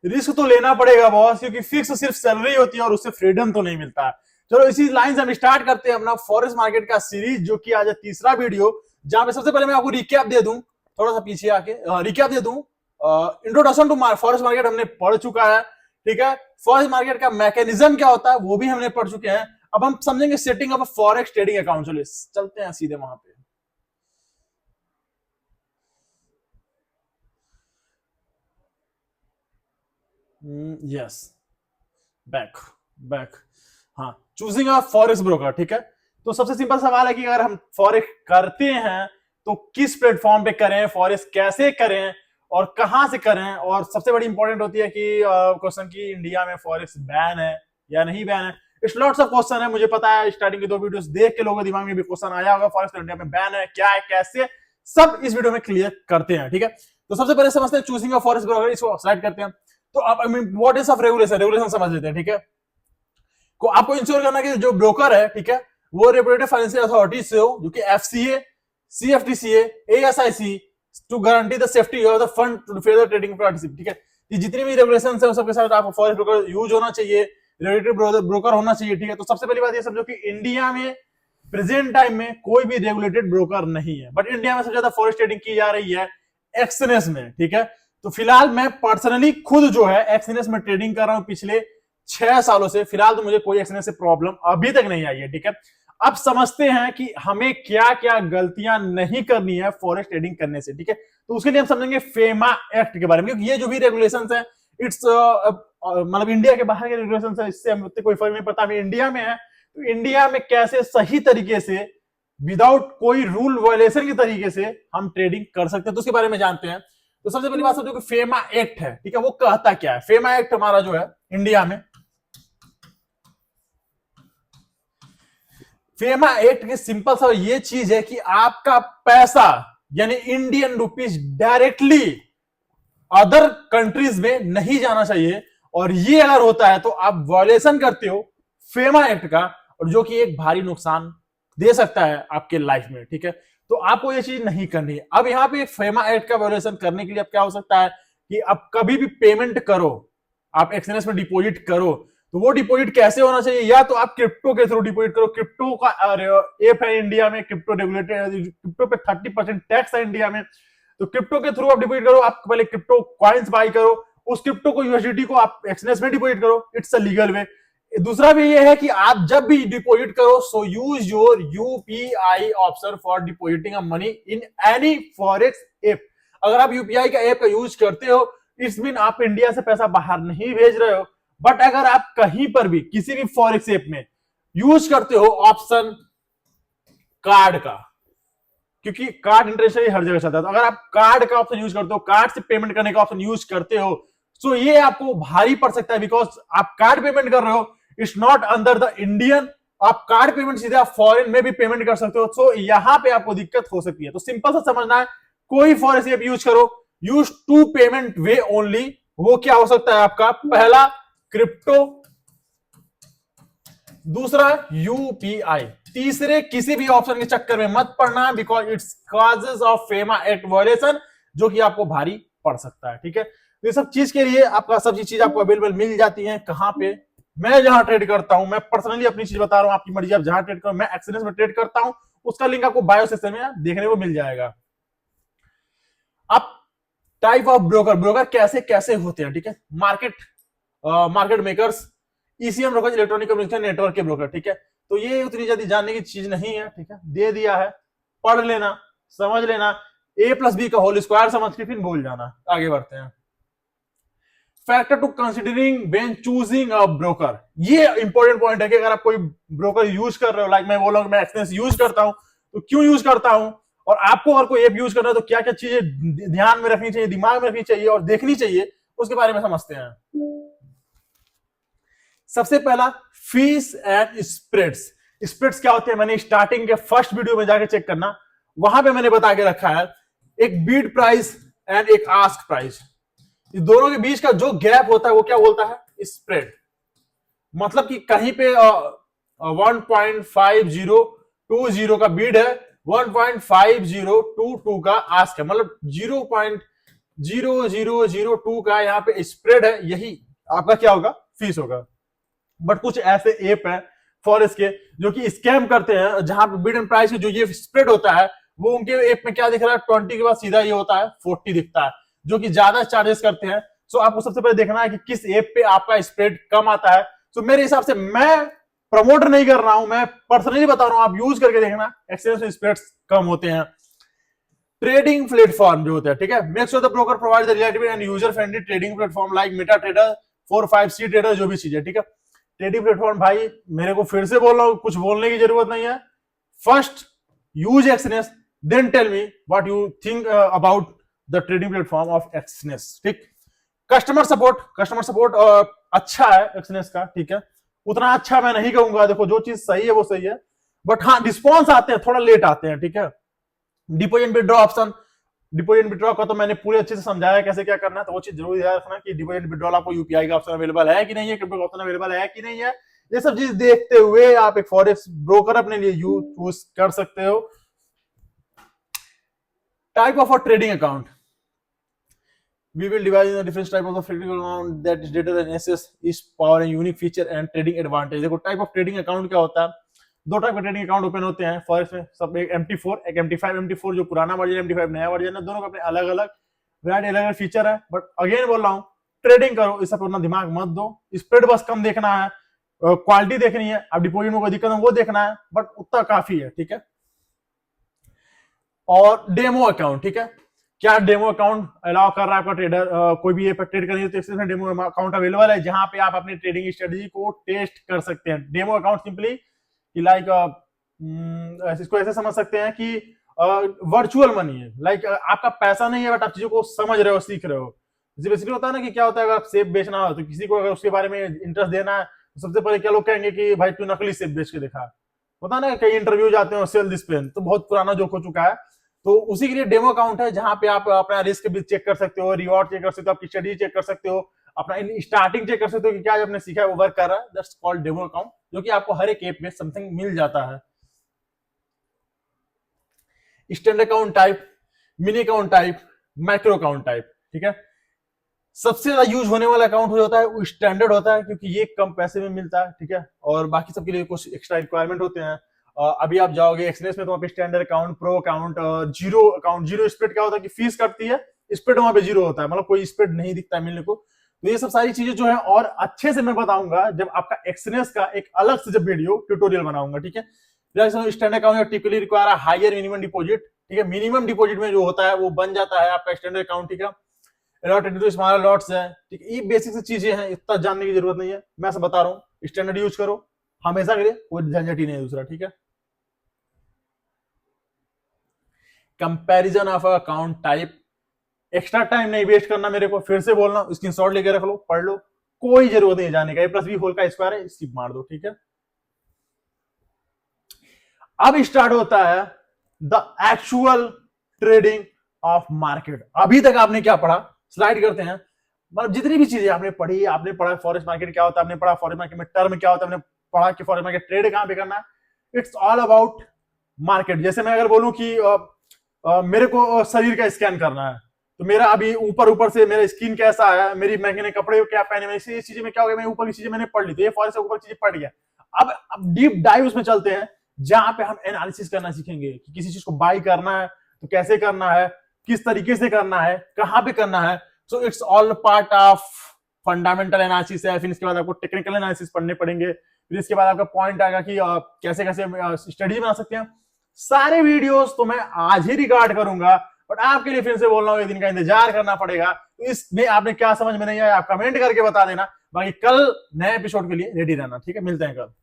Risk तो लेना पड़ेगा बॉस, क्योंकि फिक्स सिर्फ सैलरी होती है और उससे फ्रीडम तो नहीं मिलता है। चलो इसी लाइन से हम स्टार्ट करते हैं अपना फॉरेक्स मार्केट का सीरीज, जो कि आज है तीसरा वीडियो, जहां पे सबसे पहले मैं आपको रिकैप दे दूं, थोड़ा सा पीछे आके रिकैप दे दूं। इंट्रोडक्शन टू फॉरेक्स मार्केट हमने पढ़ चुका है, ठीक है। फॉरेक्स मार्केट का मैकेनिज्म क्या होता है वो भी हमने पढ़ चुके हैं। अब हम समझेंगे setting up forex trading account. चलो चलते हैं सीधे वहां पे। यस, बैक बैक हाँ, चूजिंग अ फॉरेक्स ब्रोकर, ठीक है। तो सबसे सिंपल सवाल है कि अगर हम फॉरेक्स करते हैं तो किस प्लेटफॉर्म पे करें, फॉरेक्स कैसे करें और कहां से करें, और सबसे बड़ी इंपॉर्टेंट होती है कि क्वेश्चन की इंडिया में फॉरेक्स बैन है या नहीं बैन है। इट्स लॉट्स ऑफ क्वेश्चन है, मुझे पता है स्टार्टिंग के 2 वीडियोस देख के लोगों के दिमाग में भी क्वेश्चन आया होगा, फॉरेक्स इंडिया में बैन है, क्या है, कैसे, सब इस वीडियो में क्लियर करते हैं, ठीक है। तो सबसे पहले समझते हैं चूजिंग अ फॉरेक्स ब्रोकर, इसको स्लाइड करते हैं। तो अब I mean what is of regulation, regulation समझ लेते हैं, ठीक है। को आपको इंश्योर करना कि जो ब्रोकर है, ठीक है, वो रेपुटेड फाइनेंशियल अथॉरिटी से हो, जो कि FCA, CFTCA, ASIC, to guarantee the safety of the fund to fair the trading participate, ठीक है। ये जितनी भी रेगुलेशंस है सबके साथ आपको फॉरेक्स ब्रोकर यूज होना चाहिए, रेगुलेटेड ब्रोकर होना चाहिए, ठीक है। तो सबसे पहली बात ये समझो कि इंडिया में प्रेजेंट टाइम में कोई भी रेगुलेटेड ब्रोकर नहीं है, बट इंडिया में सबसे ज्यादा फॉरेक्स ट्रेडिंग की जा रही है एक्सएनएस में, ठीक है। तो फिलहाल मैं पर्सनली खुद जो है एक्सएनएस में ट्रेडिंग कर रहा हूं पिछले 6 सालों से। फिलहाल तो मुझे कोई एक्सएनएस से प्रॉब्लम अभी तक नहीं आई है, ठीक है। अब समझते हैं कि हमें क्या क्या गलतियां नहीं करनी है फॉरेक्स ट्रेडिंग करने से, ठीक है। तो उसके लिए हम समझेंगे फेमा एक्ट के बारे में, क्योंकि ये जो भी रेगुलेशंस है इट्स मतलब इंडिया के बाहर के रेगुलेशंस है, इससे हमें कोई फर्क नहीं पड़ता, हमें इंडिया में है। तो इंडिया में कैसे सही तरीके से विदाउट कोई रूल वायलेशन के तरीके से हम ट्रेडिंग कर सकते हैं, तो उसके बारे में जानते हैं। तो सबसे पहली बात समझो कि फेमा एक्ट है, ठीक है, वो कहता क्या है। फेमा एक्ट हमारा जो है इंडिया में, फेमा एक्ट की सिंपल सा ये चीज है कि आपका पैसा यानी Indian rupees directly other countries में नहीं जाना चाहिए, और ये अगर होता है तो आप वायलेशन करते हो फेमा एक्ट का, और जो कि एक भारी नुकसान दे सकता है आपके लाइफ में, ठीक है। तो आपको ये चीज नहीं करनी है। अब यहाँ पे फेमा एक्ट का वायलेशन करने के लिए अब क्या हो सकता है कि अब कभी भी पेमेंट करो, आप एक्सएनएस में डिपॉजिट करो, तो वो डिपॉजिट कैसे होना चाहिए, या तो आप क्रिप्टो के थ्रू डिपॉजिट करो। क्रिप्टो का ऐप है इंडिया में, क्रिप्टो रेगुलेटेड, क्रिप्टो पे 30% टैक्स है इंडिया में। तो क्रिप्टो के थ्रू आप डिपॉजिट करो, आप पहले क्रिप्टो कॉइन्स बाय करो, उस क्रिप्टो को यूएसडीटी को आप एक्सएनएस में डिपॉजिट करो, इट्स अ लीगल वे। दूसरा भी ये है कि आप जब भी डिपॉजिट करो so use your UPI option for depositing a money in any forex app. अगर आप यूपीआई का ऐप का यूज करते हो, इट्स मीन आप इंडिया से पैसा बाहर नहीं भेज रहे हो। बट अगर आप कहीं पर भी किसी भी फॉरेक्स ऐप में यूज करते हो ऑप्शन कार्ड का, क्योंकि कार्ड इंटरनेशनली हर जगह चलता है, तो अगर आप कार्ड का ऑप्शन यूज करते हो, कार्ड से पेमेंट करने का ऑप्शन यूज करते हो, सो ये आपको भारी पड़ सकता है, बिकॉज आप कार्ड पेमेंट कर रहे हो, it's not under the Indian. आप कार्ड पेमेंट सीधे आप फॉरेन में भी पेमेंट कर सकते हो, सो यहां पे आपको दिक्कत हो सकती है। तो सिंपल सा समझना है, कोई फॉरेक्स ऐप यूज करो, use to payment way only. वो क्या हो सकता है आपका, पहला क्रिप्टो, दूसरा यूपीआई, तीसरे किसी भी ऑप्शन के चक्कर में मत पड़ना, because it's causes of FEMA act violation, जो कि आपको भारी पड़ सकता है, ठीक है। तो ये सब चीज के लिए आपका सब चीज आपको अवेलेबल मिल जाती है कहां पे, मैं जहां ट्रेड करता हूं, मैं पर्सनली अपनी चीज बता रहा हूं, आपकी मर्जी, आप जहां ट्रेड करो, मैं एक्सएनएस में ट्रेड करता हूं, उसका लिंक आपको बायो सेक्शन में देखने को मिल जाएगा। अब टाइप ऑफ ब्रोकर, ब्रोकर कैसे कैसे होते हैं, ठीक है। Market makers, ECM broker, electronic communication network के ब्रोकर, ठीक है। तो ये उतनी ज्यादा जानने की चीज नहीं है, ठीक है, दे दिया है, पढ़ लेना, समझ लेना, a प्लस बी का होल स्क्वायर समझ के फिर भूल जाना। आगे बढ़ते हैं। Factor to considering when choosing a broker, ये इंपॉर्टेंट पॉइंट है कि अगर आप कोई ब्रोकर यूज कर रहे हो, लाइक मैं बोल रहा हूं मैं एक्सएनएस यूज करता हूं, तो क्यों यूज करता हूं, और आपको अगर कोई ऐप यूज करना है तो क्या क्या चीजें ध्यान में रखनी चाहिए, दिमाग में रखनी चाहिए और देखनी चाहिए, उसके बारे में समझते हैं। सबसे पहला, फीस एंड स्प्रेड्स। स्प्रेड्स क्या होते हैं, मैंने स्टार्टिंग के फर्स्ट वीडियो में जाकर चेक करना, वहां पे मैंने बता के रखा है, एक बीड प्राइस एंड एक आस्क प्राइस, इस दोनों के बीच का जो गैप होता है वो क्या बोलता है, स्प्रेड। मतलब कि कहीं पे 1.5020 का बीड है, 1.5022 का आस्क है, मतलब 0.50 0.0002 का यहाँ पे स्प्रेड है, यही आपका क्या होगा, फीस होगा। बट कुछ ऐसे ऐप है फॉरेक्स के जो कि स्कैम करते हैं, जहां पे बिड एंड प्राइस जो ये स्प्रेड होता है वो उनके ऐप में क्या दिख रहा है, 20 के बाद सीधा ये होता है 40 दिखता है, जो कि ज्यादा चार्जेस करते हैं। सो आपको सबसे पहले देखना है कि किस ऐप पे आपका स्प्रेड कम आता है। सो मेरे हिसाब से, मैं प्रमोट नहीं कर रहा हूं, मैं पर्सनली बता रहा हूं, आप यूज करके देखना, एक्सचेंज में स्प्रेड्स कम होते हैं। ट्रेडिंग प्लेटफॉर्म जो होता है, ठीक है, make sure the broker provide the relative and user friendly trading platform like Meta trader 4-5 trader, जो भी चीजें, ठीक है। ट्रेडिंग प्लेटफॉर्म, भाई मेरे को फिर से बोल रहा हूं, कुछ बोलने की जरूरत नहीं है। First use Exness, then tell me what you think about the trading platform of Exness, ठीक। कस्टमर सपोर्ट अच्छा है एक्सनेस का, ठीक है, उतना अच्छा मैं नहीं कहूंगा, देखो जो चीज सही है वो सही है, बट हाँ रिस्पॉन्स आते हैं, थोड़ा लेट आते हैं, ठीक है। Deposit withdraw option, deposit withdraw का तो मैंने पूरे अच्छे से समझाया कैसे क्या करना है, तो वो चीज जरूर याद रखना कि डिपोजिट विड्रॉल आपको यूपीआई का ऑप्शन अवेलेबल है कि नहीं है, क्रिप्टो का ऑप्शन अवेलेबल है कि नहीं है, ये सब चीज देखते हुए आप एक फॉरेक्स ब्रोकर अपने लिए यूज कर सकते हो। Type of a trading account, we will divide in the different type of the trading account that is data analysis is power and unique feature and trading advantage। देखो type of trading account क्या होता है, दो type के trading account open होते हैं forex में, सब एक MT4 एक MT5। MT4 जो पुराना वर्जन, MT5 नया वर्जन है, दोनों का अपने अलग अलग वैरायटी, अलग अलग फीचर है। बट अगेन बोल रहा हूँ, ट्रेडिंग करो, इस सब अपना दिमाग मत दो, स्प्रेड बस कम देखना है, क्वालिटी देखनी है, अब डिपोजिट में कोई दिक्कत है वो देखना है, बट उतना काफी है, ठीक है। और डेमो अकाउंट, ठीक है, क्या डेमो अकाउंट अलाउ कर रहा है आपका ट्रेडर, कोई भी ऐप ट्रेड करनी है तो इसमें डेमो अकाउंट अवेलेबल है, जहां पे आप अपनी ट्रेडिंग स्ट्रेटजी को टेस्ट कर सकते हैं। डेमो अकाउंट सिंपली कि लाइक इसको ऐसे समझ सकते हैं कि वर्चुअल मनी है, लाइक आपका पैसा नहीं है बट आप चीजों को समझ रहे हो, सीख रहे हो। जैसे बेसिकली होता है ना कि क्या होता है, अगर आप सेब बेचना हो तो किसी को अगर उसके बारे में इंटरेस्ट देना है तो सबसे पहले क्या लोग कहेंगे कि भाई तू नकली सेब बेच के दिखा। होता है ना, कई इंटरव्यू जाते हैं सेल दिस पेन, तो बहुत पुराना जोक हो चुका है। तो उसी के लिए डेमो अकाउंट है, जहां पे आप अपना रिस्क भी चेक कर सकते हो, रिवॉर्ड चेक कर सकते हो, आपकी स्टडी चेक कर सकते हो, अपना स्टार्टिंग चेक कर सकते हो कि क्या आपने सीखा है वो वर्क कर रहा है। दैट्स कॉल्ड डेमो अकाउंट, जो कि आपको हर एक ऐप में समथिंग मिल जाता है। Standard account type, mini account type, micro account type, ठीक है। सबसे ज्यादा यूज होने वाला अकाउंट हो जाता है वो स्टैंडर्ड होता है, क्योंकि ये कम पैसे में मिलता है, ठीक है, और बाकी सबके लिए कुछ एक्स्ट्रा रिक्वायरमेंट होते हैं। अभी आप जाओगे एक्सनेस में तो वहाँ पे standard account, pro account, zero account. Zero spread क्या होता है कि फीस कटती है, स्प्रेड वहां पे जीरो होता है, मतलब कोई स्प्रेड नहीं दिखता है मिलने को। तो ये सब सारी चीजें जो है और अच्छे से मैं बताऊंगा जब आपका एक्सनेस का एक अलग से जब वीडियो ट्यूटोरियल बनाऊंगा, ठीक है। Standard account typically require higher minimum deposit, ठीक है, मिनिमम डिपॉजिट में जो होता है वो बन जाता है आपका स्टैंडर्ड अकाउंट, ठीक है। लॉट स्मॉलर लॉट्स है, ठीक है, ये बेसिक से चीजें हैं, इतना जानने की जरूरत नहीं है, मैं सब बता रहा हूँ। स्टैंडर्ड यूज करो हमेशा के लिए, कोई झंझट ही नहीं है दूसरा, ठीक है। Comparison of account type, extra time नहीं वेस्ट करना मेरे को, फिर से बोलना, स्क्रीनशॉट लेके रख लो, पढ़ लो, कोई जरूरत नहीं जाने का, ए प्लस बी होल का स्क्वायर है, स्किप मार दो, ठीक है। अब स्टार्ट होता है the actual trading of market. अभी तक आपने क्या पढ़ा, स्लाइड करते हैं, मतलब जितनी भी चीजें आपने पढ़ी, आपने पढ़ा फॉरेक्स मार्केट क्या होता है, आपने पढ़ा फॉरेक्स मार्केट में टर्म क्या होता है, आपने पढ़ा कि फॉरेक्स मार्केट ट्रेड कहां पे करना है। It's all about market. जैसे मैं अगर बोलूं कि मेरे को शरीर का स्कैन करना है, तो मेरा अभी ऊपर ऊपर से मेरा स्किन कैसा है, मेरी मैंने कपड़े क्या पहने, इसी चीजें में क्या हो गया, मैं ऊपर की चीजें मैंने पढ़ ली, तो ये फॉरेक्स से ऊपर चीजें पढ़ लिया। अब डीप डाइव उसमें चलते हैं, जहां पे हम एनालिसिस करना सीखेंगे कि किसी चीज को बाई करना है तो कैसे करना है, किस तरीके से करना है, कहां पे करना है। So it's all part of fundamental analysis है। फिर इसके बाद आपको टेक्निकल एनालिसिस पढ़ने पड़ेंगे, फिर इसके बाद आपका पॉइंट आएगा कि कैसे कैसे स्टडी बना सकते हैं। सारे वीडियोस तो मैं आज ही रिकॉर्ड करूंगा, बट आपके लिए फिर से बोल रहा हूं, एक दिन का इंतजार करना पड़ेगा। तो इसमें आपने क्या समझ में नहीं आया आप कमेंट करके बता देना, बाकी कल नए एपिसोड के लिए रेडी रहना, ठीक है। मिलते हैं कल।